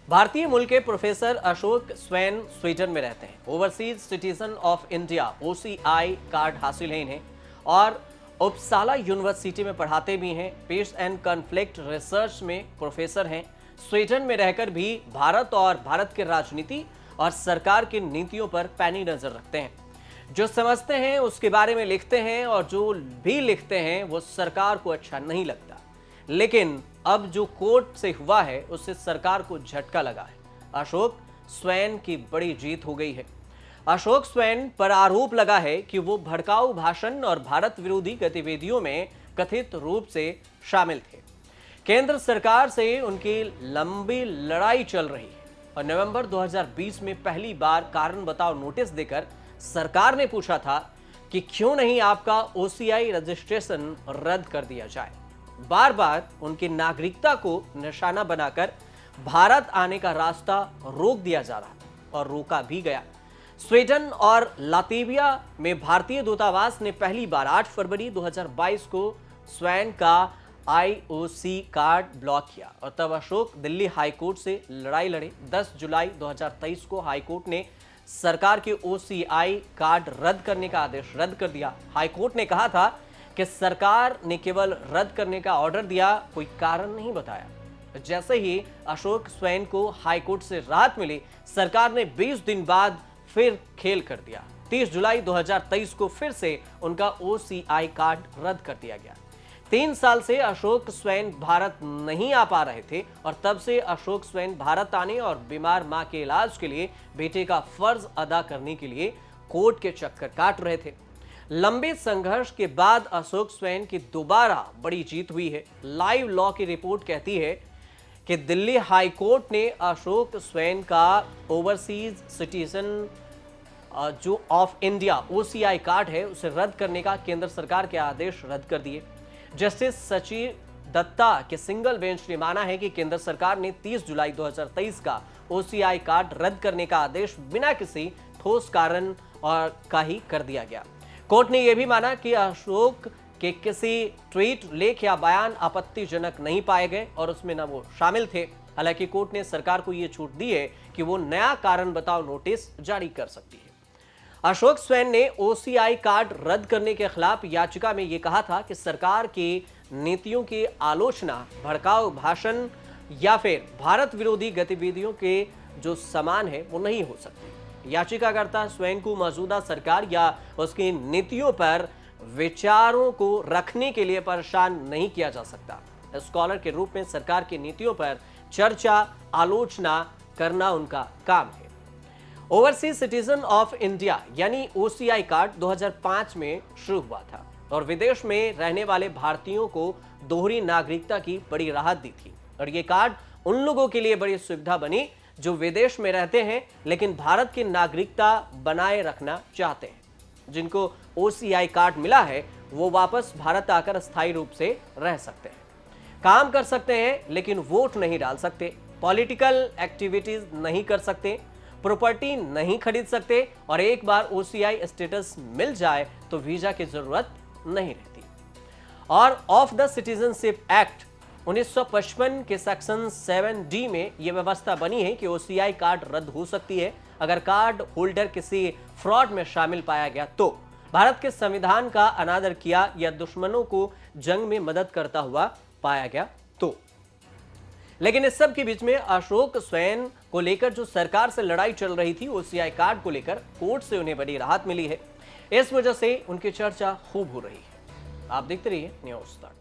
भारतीय मूल के प्रोफेसर अशोक स्वैन स्वीडन में रहते हैं। Overseas citizen of India OCI card हासिल है इन्हें और उपसाला यूनिवर्सिटी में पढ़ाते भी हैं। पीस एंड कॉन्फ्लिक्ट रिसर्च में प्रोफेसर हैं। स्वीडन में रहकर भी भारत और भारत की राजनीति और सरकार की नीतियों पर पैनी नजर रखते हैं। जो समझते हैं उसके बारे में लिखते हैं और जो भी लिखते हैं वो सरकार को अच्छा नहीं लगता। लेकिन अब जो कोर्ट से हुआ है उससे सरकार को झटका लगा है। अशोक स्वैन की बड़ी जीत हो गई है। अशोक स्वैन पर आरोप लगा है कि वो भड़काऊ भाषण और भारत विरोधी गतिविधियों में कथित रूप से शामिल थे। केंद्र सरकार से उनकी लंबी लड़ाई चल रही है और नवंबर 2020 में पहली बार कारण बताओ नोटिस देकर सरकार ने पूछा था कि क्यों नहीं आपका OCI रजिस्ट्रेशन रद्द कर दिया जाए। बार बार उनकी नागरिकता को निशाना बनाकर भारत आने का रास्ता रोक दिया जा रहा था और रोका भी गया। स्वीडन और लातविया में भारतीय दूतावास ने पहली बार 8 फरवरी 2022 को स्वैन का IOC कार्ड ब्लॉक किया और तब अशोक दिल्ली हाईकोर्ट से लड़ाई लड़े। 10 जुलाई 2023 को हाईकोर्ट ने सरकार के OCI कार्ड रद्द करने का आदेश रद्द कर दिया। हाईकोर्ट ने कहा था कि सरकार ने केवल रद्द करने का ऑर्डर दिया, कोई कारण नहीं बताया। जैसे ही अशोक स्वैन को हाईकोर्ट से राहत मिली, सरकार ने 20 दिन बाद फिर खेल कर दिया। 30 जुलाई 2023 को फिर से उनका OCI कार्ड रद्द कर दिया गया। 3 साल से अशोक स्वैन भारत नहीं आ पा रहे थे और तब से अशोक स्वैन भारत आने और बीमार मां के इलाज के लिए बेटे का फर्ज अदा करने के लिए कोर्ट के चक्कर काट रहे थे। लंबे संघर्ष के बाद अशोक स्वैन की दोबारा बड़ी जीत हुई है। लाइव लॉ की रिपोर्ट कहती है कि दिल्ली हाई कोर्ट ने अशोक स्वैन का ओवरसीज सिटीजन जो ऑफ इंडिया OCI कार्ड है उसे रद्द करने का केंद्र सरकार के आदेश रद्द कर दिए। जस्टिस सचिव दत्ता के सिंगल बेंच ने माना है कि केंद्र सरकार ने 30 जुलाई 2023 का OCI कार्ड रद्द करने का आदेश बिना किसी ठोस कारण और का ही कर दिया गया। कोर्ट ने यह भी माना कि अशोक के किसी ट्वीट, लेख या बयान आपत्तिजनक नहीं पाए गए और उसमें न वो शामिल थे। हालांकि कोर्ट ने सरकार को यह छूट दी है कि वो नया कारण बताओ नोटिस जारी कर सकती है। अशोक स्वैन ने OCI कार्ड रद्द करने के खिलाफ याचिका में यह कहा था कि सरकार की नीतियों की आलोचना, भड़काऊ भाषण या फिर भारत विरोधी गतिविधियों के जो समान है वो नहीं हो सकती। याचिकाकर्ता स्वैन को मौजूदा सरकार या उसकी नीतियों पर विचारों को रखने के लिए परेशान नहीं किया जा सकता। स्कॉलर के रूप में सरकार की नीतियों पर चर्चा, आलोचना करना उनका काम है। ओवरसीज सिटीजन ऑफ इंडिया यानी OCI कार्ड 2005 में शुरू हुआ था और विदेश में रहने वाले भारतीयों को दोहरी नागरिकता की बड़ी राहत दी थी। और ये कार्ड उन लोगों के लिए बड़ी सुविधा बनी जो विदेश में रहते हैं लेकिन भारत की नागरिकता बनाए रखना चाहते हैं। जिनको OCI कार्ड मिला है वो वापस भारत आकर स्थायी रूप से रह सकते हैं, काम कर सकते हैं लेकिन वोट नहीं डाल सकते, पॉलिटिकल एक्टिविटीज नहीं कर सकते, प्रॉपर्टी नहीं खरीद सकते और एक बार OCI स्टेटस मिल जाए तो वीजा की जरूरत नहीं रहती। और ऑफ द सिटीजनशिप एक्ट 1955 के सेक्शन 7D में यह व्यवस्था बनी है कि OCI कार्ड रद्द हो सकती है अगर कार्ड होल्डर किसी फ्रॉड में शामिल पाया गया, तो भारत के संविधान का अनादर किया या दुश्मनों को जंग में मदद करता हुआ पाया गया तो। लेकिन इस सब के बीच में अशोक स्वैन को लेकर जो सरकार से लड़ाई चल रही थी, OCI कार्ड को लेकर कोर्ट से उन्हें बड़ी राहत मिली है। इस वजह से उनकी चर्चा खूब हो रही है। आप देखते रहिए न्यूज़ तक।